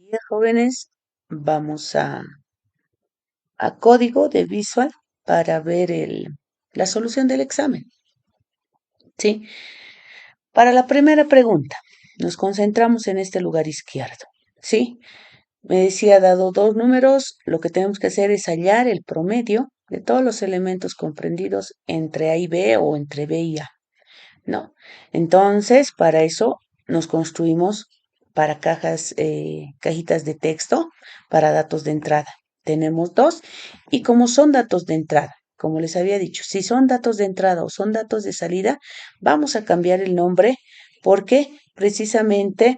días, jóvenes. Vamos a código de Visual para ver la solución del examen. ¿Sí? Para la primera pregunta, nos concentramos en este lugar izquierdo. ¿Sí? Me decía, dado dos números, lo que tenemos que hacer es hallar el promedio de todos los elementos comprendidos entre A y B o entre B y A. ¿No? Entonces, para eso nos construimos para cajitas de texto para datos de entrada. Tenemos dos y como son datos de entrada, como les había dicho, si son datos de entrada o son datos de salida, vamos a cambiar el nombre porque precisamente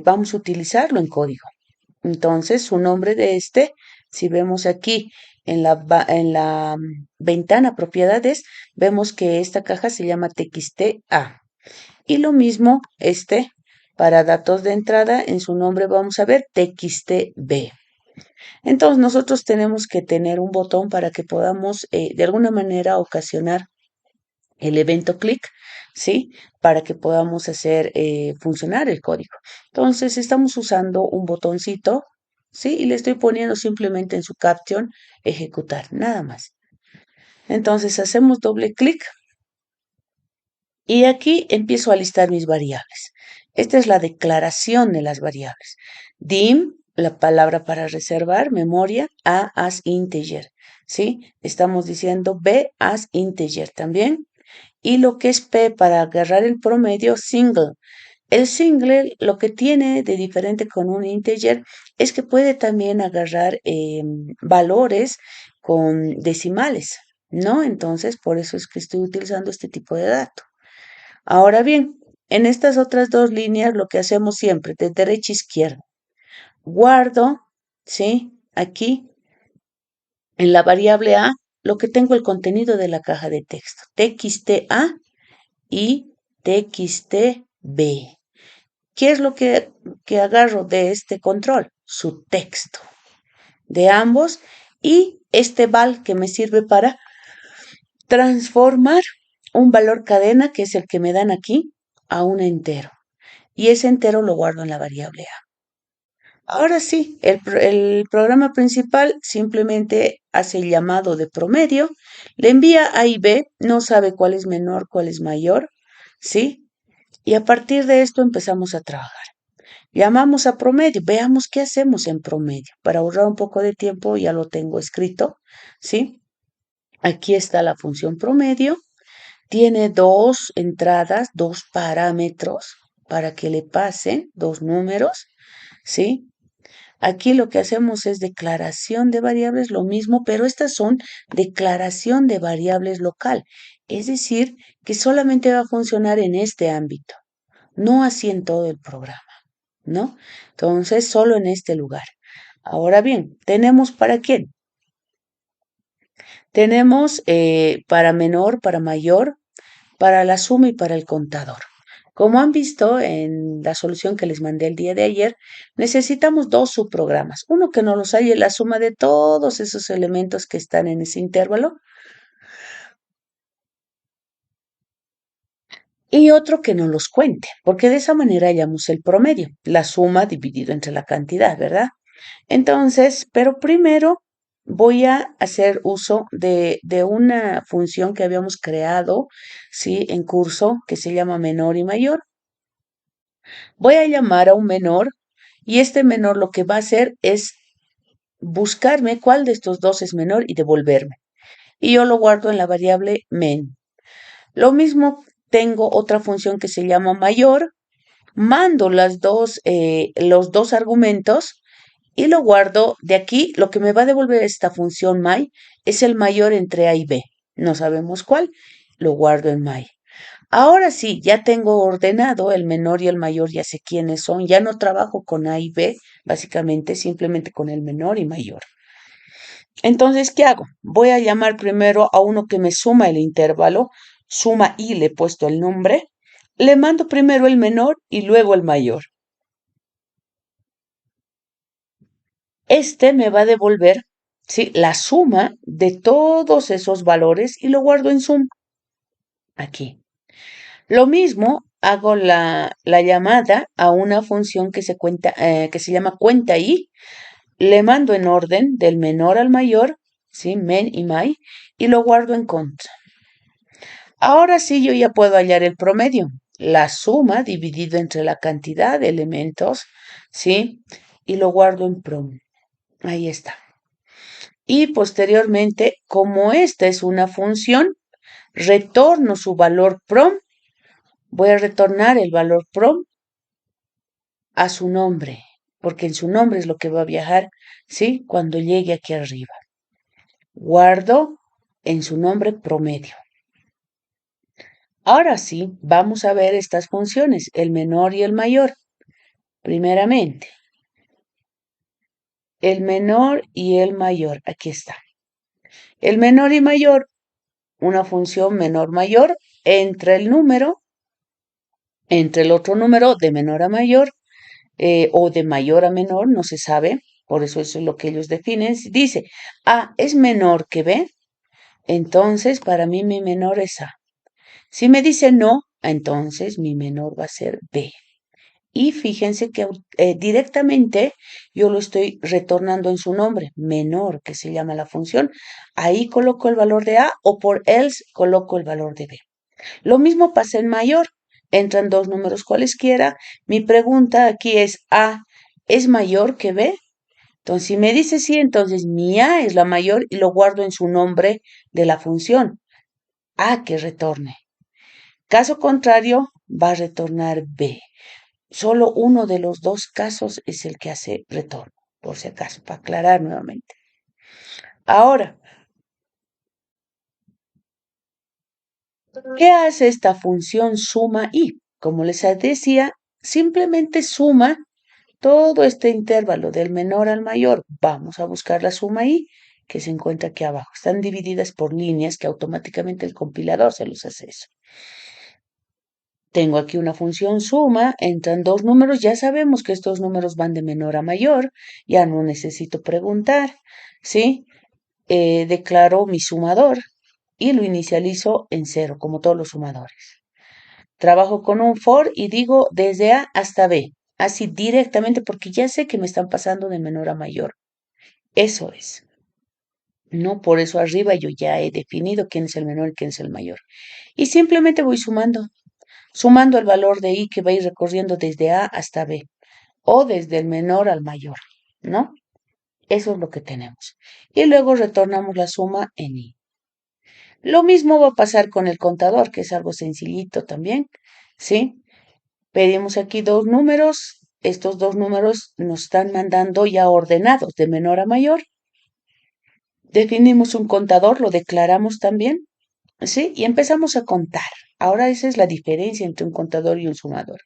vamos a utilizarlo en código. Entonces, su nombre de si vemos aquí en la ventana propiedades, vemos que esta caja se llama TXTA. Y lo mismo, para datos de entrada, en su nombre vamos a ver TXTB. Entonces, nosotros tenemos que tener un botón para que podamos, de alguna manera, ocasionar el evento clic, ¿sí? Para que podamos hacer funcionar el código. Entonces, estamos usando un botoncito, ¿sí? Y le estoy poniendo simplemente en su caption ejecutar, nada más. Entonces, hacemos doble clic y aquí empiezo a listar mis variables. Esta es la declaración de las variables. Dim, la palabra para reservar, memoria, A as integer, ¿sí? Estamos diciendo B as integer también. Y lo que es P para agarrar el promedio, single. El single lo que tiene de diferente con un integer es que puede también agarrar valores con decimales, ¿no? Entonces, por eso es que estoy utilizando este tipo de dato. Ahora bien, en estas otras dos líneas lo que hacemos siempre, de derecha a izquierda, guardo, ¿sí? Aquí, en la variable A, lo que tengo el contenido de la caja de texto, txt_a y txt_b. ¿Qué es lo que agarro de este control? Su texto de ambos y este val que me sirve para transformar un valor cadena, que es el que me dan aquí, a un entero. Y ese entero lo guardo en la variable A. Ahora sí, el programa principal simplemente hace el llamado de promedio, le envía A y B, no sabe cuál es menor, cuál es mayor, ¿sí? Y a partir de esto empezamos a trabajar. Llamamos a promedio, veamos qué hacemos en promedio. Para ahorrar un poco de tiempo ya lo tengo escrito, ¿sí? Aquí está la función promedio. Tiene dos entradas, dos parámetros para que le pasen dos números, ¿sí? Aquí lo que hacemos es declaración de variables, lo mismo, pero estas son declaración de variables local. Es decir, que solamente va a funcionar en este ámbito, no así en todo el programa, ¿no? Entonces, solo en este lugar. Ahora bien, ¿tenemos para quién? Tenemos para menor, para mayor, para la suma y para el contador. Como han visto en la solución que les mandé el día de ayer, necesitamos dos subprogramas. Uno que nos los halle la suma de todos esos elementos que están en ese intervalo y otro que nos los cuente, porque de esa manera hallamos el promedio, la suma dividido entre la cantidad, ¿verdad? Entonces, pero primero voy a hacer uso de una función que habíamos creado, ¿sí? En curso, que se llama menor y mayor. Voy a llamar a un menor y este menor lo que va a hacer es buscarme cuál de estos dos es menor y devolverme. Y yo lo guardo en la variable men. Lo mismo tengo otra función que se llama mayor. Mando los dos argumentos y lo guardo de aquí. Lo que me va a devolver esta función my es el mayor entre A y B. No sabemos cuál. Lo guardo en my. Ahora sí, ya tengo ordenado el menor y el mayor, ya sé quiénes son, ya no trabajo con A y B, básicamente simplemente con el menor y mayor. Entonces, ¿qué hago? Voy a llamar primero a uno que me suma el intervalo, suma y le he puesto el nombre, le mando primero el menor y luego el mayor. Este me va a devolver, ¿sí? La suma de todos esos valores y lo guardo en sum aquí. Lo mismo hago la llamada a una función que se llama cuenta y, le mando en orden del menor al mayor, ¿sí? Men y may, y lo guardo en contra. Ahora sí yo ya puedo hallar el promedio, la suma dividido entre la cantidad de elementos, ¿sí? Y lo guardo en prom. Ahí está. Y posteriormente, como esta es una función, retorno su valor prom. Voy a retornar el valor prom a su nombre, porque en su nombre es lo que va a viajar, ¿sí? Cuando llegue aquí arriba. Guardo en su nombre promedio. Ahora sí, vamos a ver estas funciones, el menor y el mayor. Primeramente, el menor y el mayor. Aquí está. El menor y mayor, una función menor-mayor entre el número, entre el otro número de menor a mayor o de mayor a menor, no se sabe, por eso es lo que ellos definen. Dice, A es menor que B, entonces para mí mi menor es A. Si me dice no, entonces mi menor va a ser B. Y fíjense que directamente yo lo estoy retornando en su nombre, menor, que se llama la función. Ahí coloco el valor de A o por else coloco el valor de B. Lo mismo pasa en mayor. Entran dos números cualesquiera. Mi pregunta aquí es, ¿A es mayor que B? Entonces, si me dice sí, entonces mi A es la mayor y lo guardo en su nombre de la función. A que retorne. Caso contrario, va a retornar B. Solo uno de los dos casos es el que hace retorno, por si acaso, para aclarar nuevamente. Ahora, ¿qué hace esta función suma y? Como les decía, simplemente suma todo este intervalo del menor al mayor. Vamos a buscar la suma y que se encuentra aquí abajo. Están divididas por líneas que automáticamente el compilador se los hace eso. Tengo aquí una función suma, entran dos números, ya sabemos que estos números van de menor a mayor, ya no necesito preguntar, ¿sí? Declaro mi sumador y lo inicializo en cero, como todos los sumadores. Trabajo con un for y digo desde A hasta B, así directamente porque ya sé que me están pasando de menor a mayor. Eso es. No, por eso arriba yo ya he definido quién es el menor y quién es el mayor. Y simplemente voy sumando el valor de i que va a ir recorriendo desde A hasta B o desde el menor al mayor, ¿no? Eso es lo que tenemos. Y luego retornamos la suma en i. Lo mismo va a pasar con el contador, que es algo sencillito también, ¿sí? Pedimos aquí dos números. Estos dos números nos están mandando ya ordenados de menor a mayor. Definimos un contador, lo declaramos también, ¿sí? Y empezamos a contar. Ahora esa es la diferencia entre un contador y un sumador.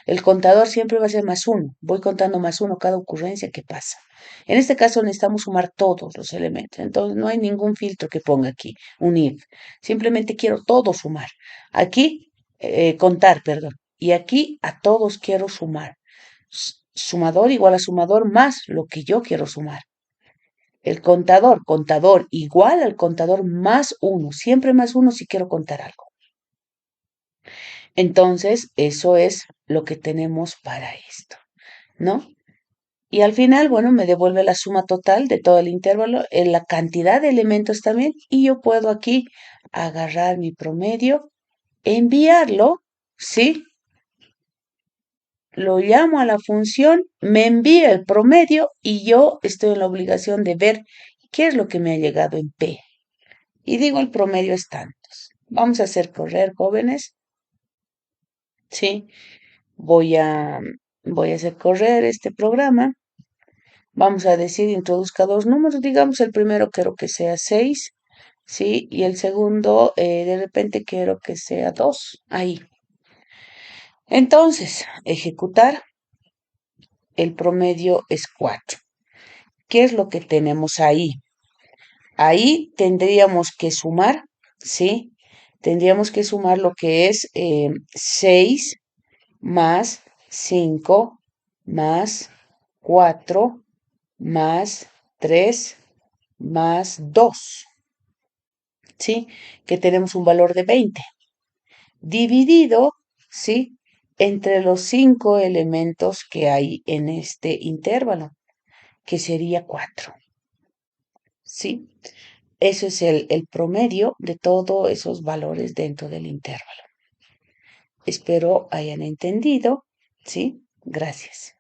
El contador siempre va a ser más uno. Voy contando más uno cada ocurrencia que pasa. En este caso necesitamos sumar todos los elementos. Entonces no hay ningún filtro que ponga aquí, un if. Simplemente quiero todo sumar. Aquí, contar, perdón. Y aquí a todos quiero sumar. Sumador igual a sumador más lo que yo quiero sumar. El contador igual al contador más uno, siempre más uno si quiero contar algo. Entonces, eso es lo que tenemos para esto, ¿no? Y al final, bueno, me devuelve la suma total de todo el intervalo, en la cantidad de elementos también, y yo puedo aquí agarrar mi promedio, enviarlo, ¿sí? Lo llamo a la función, me envía el promedio y yo estoy en la obligación de ver qué es lo que me ha llegado en P. Y digo, el promedio es tantos. Vamos a hacer correr, jóvenes. Sí, voy a, voy a hacer correr este programa. Vamos a decir, introduzca dos números. Digamos, el primero quiero que sea 6, ¿sí? Y el segundo, de repente quiero que sea 2. Ahí. Entonces, ejecutar. El promedio es 4. ¿Qué es lo que tenemos ahí? Ahí tendríamos que sumar, ¿sí? Tendríamos que sumar lo que es 6 más 5 más 4 más 3 más 2, ¿sí? Que tenemos un valor de 20. Dividido, ¿sí? entre los 5 elementos que hay en este intervalo, que sería 4. ¿Sí? Eso es el promedio de todos esos valores dentro del intervalo. Espero hayan entendido. ¿Sí? Gracias.